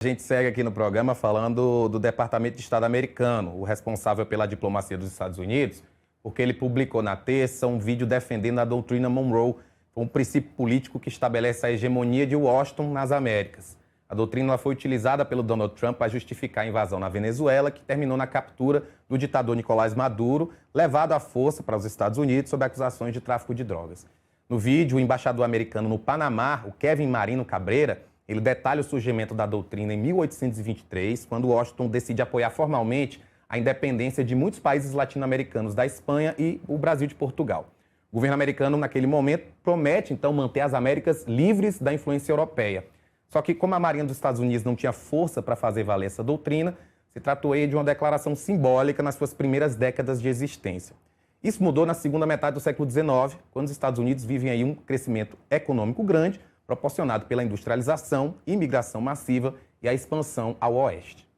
A gente segue aqui no programa falando do Departamento de Estado americano, o responsável pela diplomacia dos Estados Unidos, porque ele publicou na terça um vídeo defendendo a doutrina Monroe, um princípio político que estabelece a hegemonia de Washington nas Américas. A doutrina foi utilizada pelo Donald Trump para justificar a invasão na Venezuela, que terminou na captura do ditador Nicolás Maduro, levado à força para os Estados Unidos sob acusações de tráfico de drogas. No vídeo, o embaixador americano no Panamá, o Kevin Marino Cabreira, ele detalha o surgimento da doutrina em 1823, quando Washington decide apoiar formalmente a independência de muitos países latino-americanos da Espanha e o Brasil de Portugal. O governo americano, naquele momento, promete, então, manter as Américas livres da influência europeia. Só que, como a Marinha dos Estados Unidos não tinha força para fazer valer essa doutrina, se tratou aí de uma declaração simbólica nas suas primeiras décadas de existência. Isso mudou na segunda metade do século XIX, quando os Estados Unidos vivem aí um crescimento econômico grande, proporcionado pela industrialização, imigração massiva e a expansão ao oeste.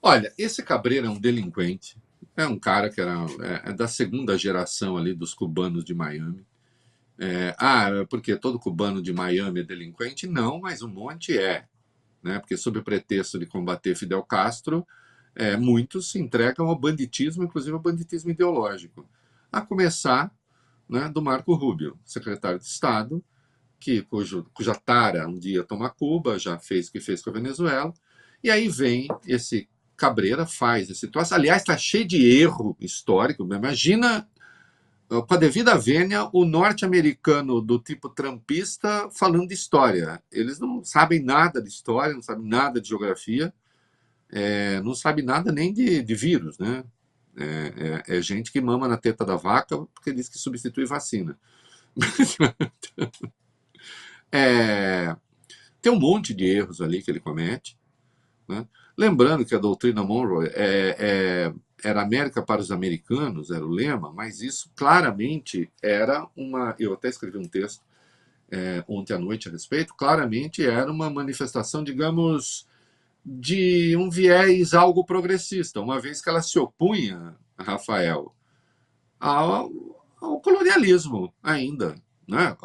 Olha, esse Cabreira é um delinquente, é um cara que é da segunda geração ali dos cubanos de Miami. Porque todo cubano de Miami é delinquente? Não, mas um monte é. Né? Porque sob o pretexto de combater Fidel Castro, muitos se entregam ao banditismo, inclusive ao banditismo ideológico. A começar, né, do Marco Rubio, secretário de Estado, cuja tara um dia toma Cuba, já fez o que fez com a Venezuela, e aí vem esse Cabreira, faz esse troço. Aliás, está cheio de erro histórico. Imagina, com a devida vênia, o norte-americano do tipo trumpista falando de história. Eles não sabem nada de história, não sabem nada de geografia, não sabem nada nem de vírus, né? É gente que mama na teta da vaca porque diz que substitui vacina. Tem um monte de erros ali que ele comete, né? Lembrando que a doutrina Monroe era América para os americanos, era o lema, mas isso claramente era uma... Eu até escrevi um texto ontem à noite a respeito. Claramente era uma manifestação, digamos, de um viés algo progressista, uma vez que ela se opunha, Rafael, ao colonialismo ainda, né?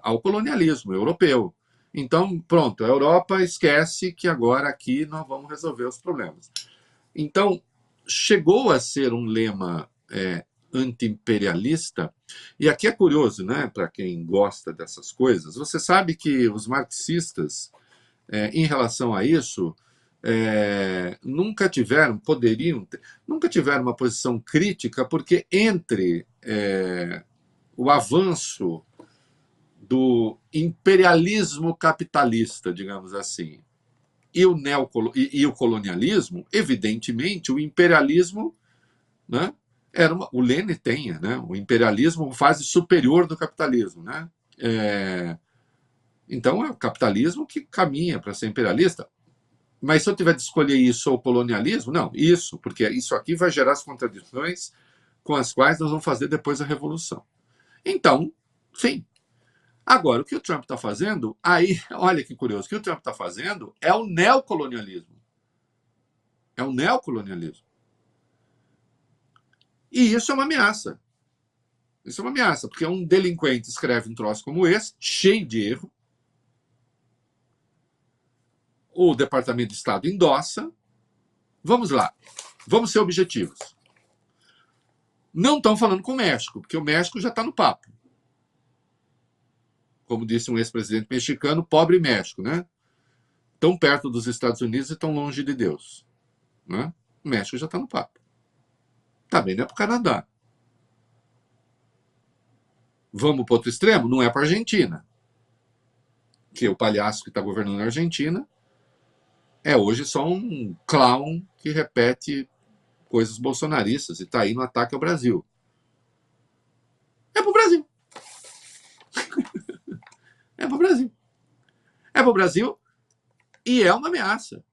Ao colonialismo europeu. Então, pronto, a Europa esquece que agora aqui nós vamos resolver os problemas. Então, chegou a ser um lema anti-imperialista, e aqui é curioso, né, para quem gosta dessas coisas, você sabe que os marxistas, em relação a isso, nunca tiveram uma posição crítica, porque entre o avanço do imperialismo capitalista, digamos assim, e o colonialismo, evidentemente, o imperialismo, né, o Lênin tem, né, o imperialismo uma fase superior do capitalismo, né? Então é o capitalismo que caminha para ser imperialista. Mas se eu tiver de escolher isso ou o colonialismo, não, isso, porque isso aqui vai gerar as contradições com as quais nós vamos fazer depois da Revolução. Então, sim. Agora, o que o Trump está fazendo, aí, olha que curioso, o que o Trump está fazendo é o neocolonialismo. É o neocolonialismo. E isso é uma ameaça. Isso é uma ameaça, porque um delinquente escreve um troço como esse, cheio de erro, o Departamento de Estado endossa. Vamos lá, vamos ser objetivos. Não estão falando com o México, porque o México já está no papo. Como disse um ex-presidente mexicano, pobre México, né? Tão perto dos Estados Unidos e tão longe de Deus, né? O México já está no papo. Também não é para o Canadá. Vamos para outro extremo? Não é para a Argentina. Que o palhaço que está governando a Argentina é hoje só um clown que repete coisas bolsonaristas e está aí no ataque ao Brasil. É para o Brasil. É para o Brasil. É para o Brasil e é uma ameaça.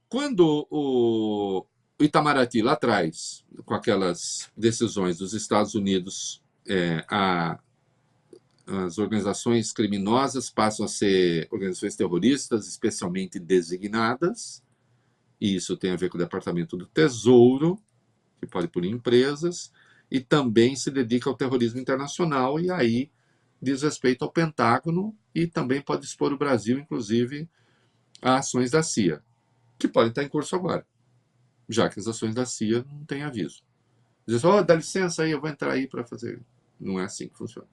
Quando o Itamaraty, lá atrás, com aquelas decisões dos Estados Unidos, as organizações criminosas passam a ser organizações terroristas, especialmente designadas, e isso tem a ver com o Departamento do Tesouro, que pode punir empresas, e também se dedica ao terrorismo internacional, e aí diz respeito ao Pentágono e também pode expor o Brasil, inclusive, a ações da CIA, que podem estar em curso agora, já que as ações da CIA não têm aviso. Diz, oh, dá licença aí, eu vou entrar aí para fazer. Não é assim que funciona.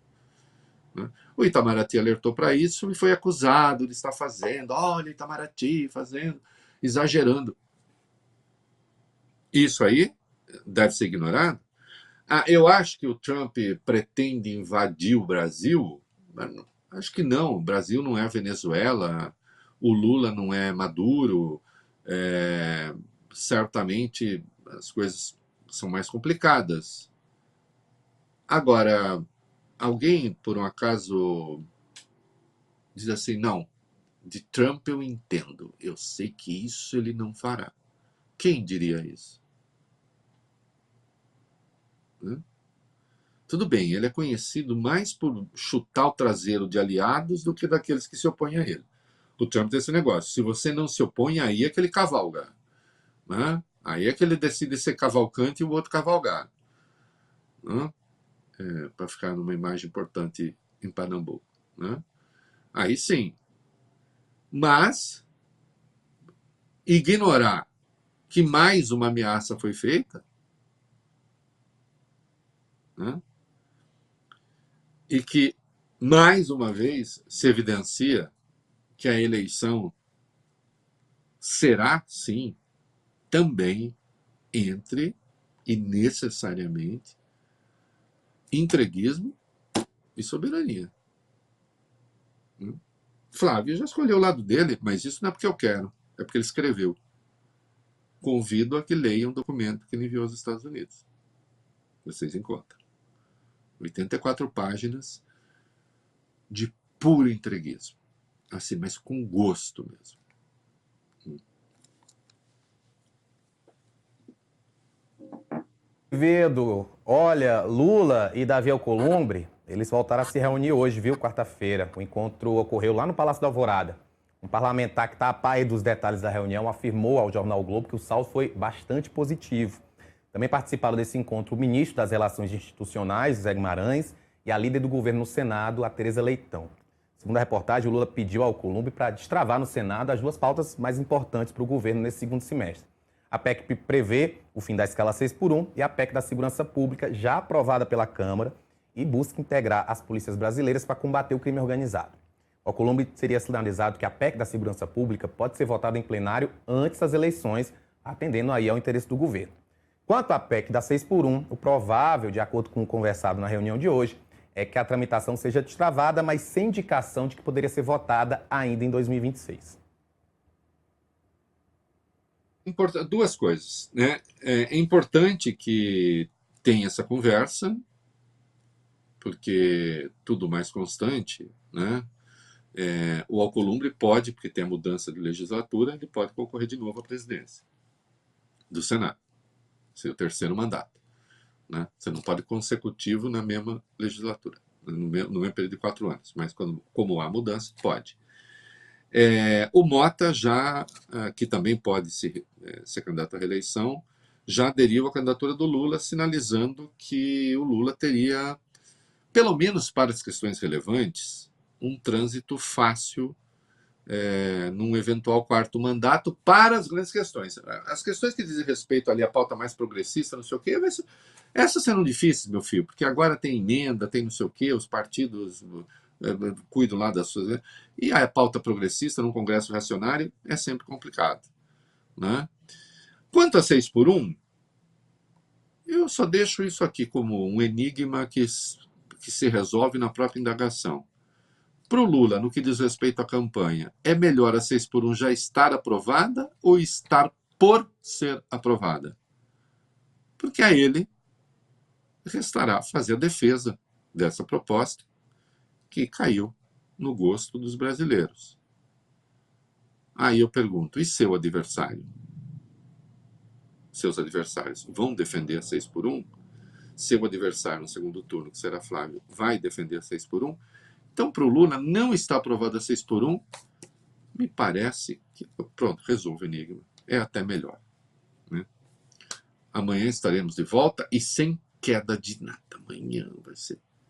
Né? O Itamaraty alertou para isso e foi acusado de estar fazendo, olha, Itamaraty fazendo, exagerando. Isso aí deve ser ignorado. Eu acho que o Trump pretende invadir o Brasil. Acho que não. O Brasil não é Venezuela, o Lula não é Maduro. Certamente as coisas são mais complicadas. Agora, alguém, por um acaso, diz assim, não, de Trump eu entendo, eu sei que isso ele não fará. Quem diria isso? Né? Tudo bem, ele é conhecido mais por chutar o traseiro de aliados do que daqueles que se opõem a ele. O Trump tem esse negócio, se você não se opõe, aí é que ele cavalga. Né? Aí é que ele decide ser cavalcante e o outro cavalgar. Né? Para ficar numa imagem importante em Pernambuco. Né? Aí sim. Mas ignorar que mais uma ameaça foi feita, né? E que, mais uma vez, se evidencia que a eleição será, sim, também entre, e necessariamente, entreguismo e soberania. Flávio já escolheu o lado dele, mas isso não é porque eu quero, é porque ele escreveu. Convido a que leiam um documento que ele enviou aos Estados Unidos. Vocês encontram. 84 páginas de puro entreguismo. Assim, mas com gosto mesmo. Vedo, olha, Lula e Davi Alcolumbre, eles voltaram a se reunir hoje, viu, quarta-feira. O encontro ocorreu lá no Palácio da Alvorada. Um parlamentar que está a par dos detalhes da reunião afirmou ao jornal o Globo que o saldo foi bastante positivo. Também participaram desse encontro o ministro das Relações Institucionais, Zé Guimarães, e a líder do governo no Senado, a Tereza Leitão. Segundo a reportagem, o Lula pediu ao Alcolumbre para destravar no Senado as duas pautas mais importantes para o governo nesse segundo semestre. A PEC prevê o fim da escala 6x1 e a PEC da Segurança Pública, já aprovada pela Câmara, e busca integrar as polícias brasileiras para combater o crime organizado. O Alcolumbre teria sinalizado que a PEC da Segurança Pública pode ser votada em plenário antes das eleições, atendendo aí ao interesse do governo. Quanto à PEC da 6x1, o provável, de acordo com o conversado na reunião de hoje, é que a tramitação seja destravada, mas sem indicação de que poderia ser votada ainda em 2026. Duas coisas. Né? É importante que tenha essa conversa, porque tudo mais constante, né? O Alcolumbre pode, porque tem a mudança de legislatura, ele pode concorrer de novo à presidência do Senado, seu terceiro mandato. Né? Você não pode consecutivo na mesma legislatura, no mesmo período de 4 anos, mas como há mudança, pode. O Mota, já, que também pode ser candidato à reeleição, já aderiu à candidatura do Lula, sinalizando que o Lula teria, pelo menos para as questões relevantes, um trânsito fácil num eventual quarto mandato para as grandes questões. As questões que dizem respeito ali à pauta mais progressista, não sei o quê, essas serão difíceis, meu filho, porque agora tem emenda, tem não sei o quê, os partidos cuidam lá das suas... E a pauta progressista num congresso reacionário é sempre complicado. Né? Quanto a 6x1, eu só deixo isso aqui como um enigma que se resolve na própria indagação. Para o Lula, no que diz respeito à campanha, é melhor a 6x1 já estar aprovada ou estar por ser aprovada? Porque a ele restará fazer a defesa dessa proposta que caiu no gosto dos brasileiros. Aí eu pergunto, e seu adversário? Seus adversários vão defender a 6x1? Seu adversário no segundo turno, que será Flávio, vai defender a 6x1? Então, para o Lula, não está aprovada a 6x1, me parece que, pronto, resolve o enigma. É até melhor. Né? Amanhã estaremos de volta e sem queda de nada. Amanhã vai ser